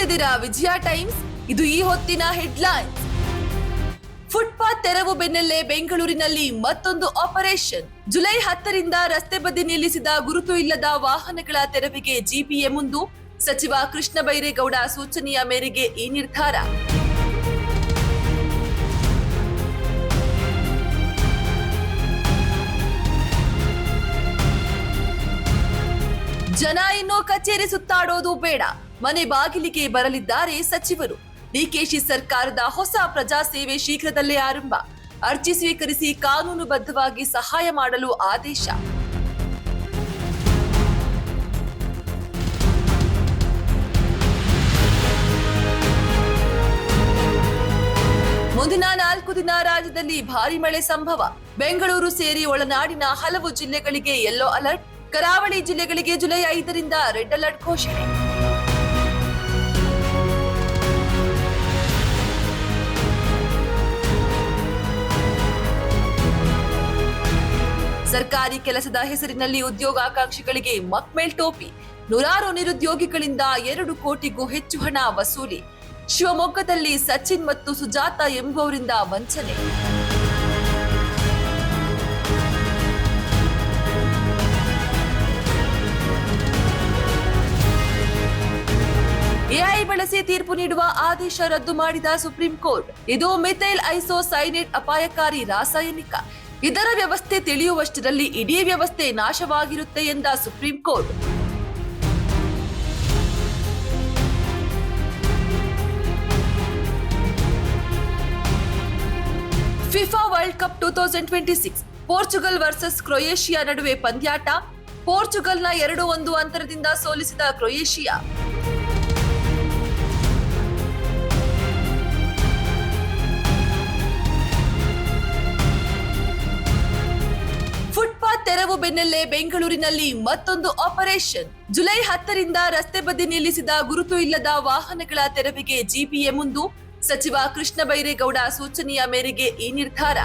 ನೋಡ್ತಿದ್ದೀರಾ ವಿಜಯ ಟೈಮ್ಸ್. ಇದು ಈ ಹೊತ್ತಿನ ಹೆಡ್ಲೈನ್ಸ್. ಫುಟ್ಪಾತ್ ತೆರವು ಬೆನ್ನಲ್ಲೇ ಬೆಂಗಳೂರಿನಲ್ಲಿ ಮತ್ತೊಂದು ಆಪರೇಷನ್. ಜುಲೈ 10ರಿಂದ ರಸ್ತೆ ಬದಿ ನಿಲ್ಲಿಸಿದ ಗುರುತು ಇಲ್ಲದ ವಾಹನಗಳ ತೆರವಿಗೆ ಜಿಪಿಎ ಮುಂದು. ಸಚಿವ ಕೃಷ್ಣ ಬೈರೇಗೌಡ ಸೂಚನೆಯ ಮೇರೆಗೆ ಈ ನಿರ್ಧಾರ. ಜನ ಇನ್ನೂ ಕಚೇರಿ ಸುತ್ತಾಡೋದು ಬೇಡ, ಮನೆ ಬಾಗಿಲಿಗೆ ಬರಲಿದ್ದಾರೆ ಸಚಿವರು. ಡಿಕೆಶಿ ಸರ್ಕಾರದ ಹೊಸ ಪ್ರಜಾ ಸೇವೆ ಶೀಘ್ರದಲ್ಲೇ ಆರಂಭ. ಅರ್ಜಿ ಸ್ವೀಕರಿಸಿ ಕಾನೂನುಬದ್ಧವಾಗಿ ಸಹಾಯ ಮಾಡಲು ಆದೇಶ. ಮುಂದಿನ 4 ದಿನ ರಾಜ್ಯದಲ್ಲಿ ಭಾರಿ ಮಳೆ ಸಂಭವ. ಬೆಂಗಳೂರು ಸೇರಿ ಒಳನಾಡಿನ ಹಲವು ಜಿಲ್ಲೆಗಳಿಗೆ ಯೆಲ್ಲೋ ಅಲರ್ಟ್. ಕರಾವಳಿ ಜಿಲ್ಲೆಗಳಿಗೆ ಜುಲೈ 5ರಿಂದ ರೆಡ್ ಅಲರ್ಟ್ ಘೋಷಣೆ. ಸರ್ಕಾರಿ ಕೆಲಸದ ಹೆಸರಿನಲ್ಲಿ ಉದ್ಯೋಗಾಕಾಂಕ್ಷಿಗಳಿಗೆ ಮಕ್ಮೇಲ್ ಟೋಪಿ. ನೂರಾರು ನಿರುದ್ಯೋಗಿಗಳಿಂದ 2 ಕೋಟಿಗೂ ಹೆಚ್ಚು ಹಣ ವಸೂಲಿ. ಶಿವಮೊಗ್ಗದಲ್ಲಿ ಸಚಿನ್ ಮತ್ತು ಸುಜಾತ ಎಂಬುವರಿಂದ ವಂಚನೆ. ಎಐ ಬಳಸಿ ತೀರ್ಪು ನೀಡುವ ಆದೇಶ ರದ್ದು ಮಾಡಿದ ಸುಪ್ರೀಂ ಕೋರ್ಟ್. ಇದು ಮಿಥೈಲ್ ಐಸೋಸೈನೇಟ್ ಅಪಾಯಕಾರಿ ರಾಸಾಯನಿಕ. ಇದರ ವ್ಯವಸ್ಥೆ ತಿಳಿಯುವಷ್ಟರಲ್ಲಿ ಇಡೀ ವ್ಯವಸ್ಥೆ ನಾಶವಾಗಿರುತ್ತೆ ಎಂದ supreme court. FIFA world cup 2026 Portugal versus Croatia ನಡುವೆ ಪಂದ್ಯಾಟ. ಪೋರ್ಚುಗಲ್ನ 2-1 ಅಂತರದಿಂದ ಸೋಲಿಸಿದ ಕ್ರೊಯೇಷಿಯಾ. ಫುಟ್ಪಾತ್ ತೆರವು ಬೆನ್ನಲ್ಲೇ ಬೆಂಗಳೂರಿನಲ್ಲಿ ಮತ್ತೊಂದು ಆಪರೇಷನ್. ಜುಲೈ 10ರಿಂದ ರಸ್ತೆ ಬದಿ ನಿಲ್ಲಿಸಿದ ಗುರುತು ಇಲ್ಲದ ವಾಹನಗಳ ತೆರವಿಗೆ ಜಿಪಿಎ ಮುಂದು. ಸಚಿವ ಕೃಷ್ಣ ಬೈರೇಗೌಡ ಸೂಚನೆಯ ಮೇರೆಗೆ ಈ ನಿರ್ಧಾರ.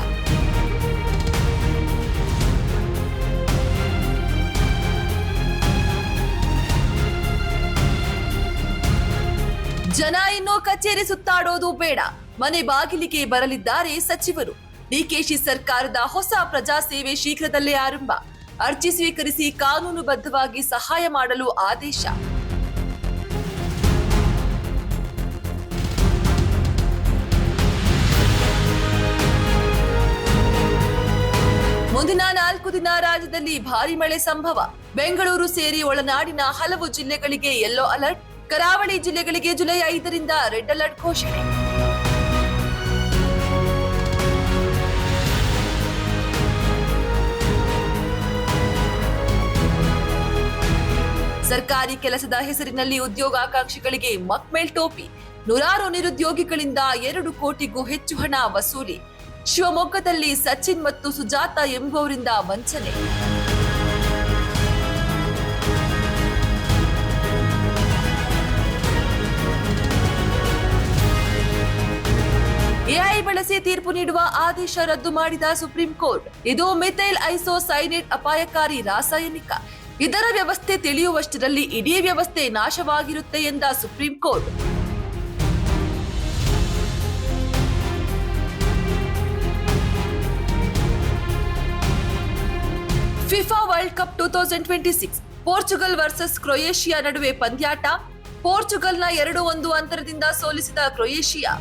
ಜನ ಇನ್ನೂ ಕಚೇರಿ ಸುತ್ತಾಡೋದು ಬೇಡ, ಮನೆ ಬಾಗಿಲಿಗೆ ಬರಲಿದ್ದಾರೆ ಸಚಿವರು. ಡಿಕೆಶಿ ಸರ್ಕಾರದ ಹೊಸ ಪ್ರಜಾ ಸೇವೆ ಶೀಘ್ರದಲ್ಲೇ ಆರಂಭ. ಅರ್ಜಿ ಸ್ವೀಕರಿಸಿ ಕಾನೂನುಬದ್ಧವಾಗಿ ಸಹಾಯ ಮಾಡಲು ಆದೇಶ. ಮುಂದಿನ 4 ದಿನ ರಾಜ್ಯದಲ್ಲಿ ಭಾರಿ ಮಳೆ ಸಂಭವ. ಬೆಂಗಳೂರು ಸೇರಿ ಒಳನಾಡಿನ ಹಲವು ಜಿಲ್ಲೆಗಳಿಗೆ ಯೆಲ್ಲೋ ಅಲರ್ಟ್. ಕರಾವಳಿ ಜಿಲ್ಲೆಗಳಿಗೆ ಜುಲೈ 5ರಿಂದ ರೆಡ್ ಅಲರ್ಟ್ ಘೋಷಣೆ. ಸರ್ಕಾರಿ ಕೆಲಸದ ಹೆಸರಿನಲ್ಲಿ ಉದ್ಯೋಗಾಕಾಂಕ್ಷಿಗಳಿಗೆ ಮಕ್ಮೇಲ್ ಟೋಪಿ. ನೂರಾರು ನಿರುದ್ಯೋಗಿಗಳಿಂದ 2 ಕೋಟಿಗೂ ಹೆಚ್ಚು ಹಣ ವಸೂಲಿ. ಶಿವಮೊಗ್ಗದಲ್ಲಿ ಸಚಿನ್ ಮತ್ತು ಸುಜಾತ ಎಂಬುವರಿಂದ ವಂಚನೆ. ಎಐ ಬಳಸಿ ತೀರ್ಪು ನೀಡುವ ಆದೇಶ ರದ್ದು ಮಾಡಿದ ಸುಪ್ರೀಂ ಕೋರ್ಟ್. ಇದು ಮಿಥೈಲ್ ಐಸೋಸೈನೇಟ್ ಅಪಾಯಕಾರಿ ರಾಸಾಯನಿಕ. ಇದರ ವ್ಯವಸ್ಥೆ ತಿಳಿಯುವಷ್ಟರಲ್ಲಿ ಇಡೀ ವ್ಯವಸ್ಥೆ ನಾಶವಾಗಿರುತ್ತೆ ಎಂದ supreme court. FIFA world cup 2026 Portugal versus Croatia ನಡುವೆ ಪಂದ್ಯಾಟ. ಪೋರ್ಚುಗಲ್ನ 2-1 ಅಂತರದಿಂದ ಸೋಲಿಸಿದ ಕ್ರೊಯೇಷಿಯಾ.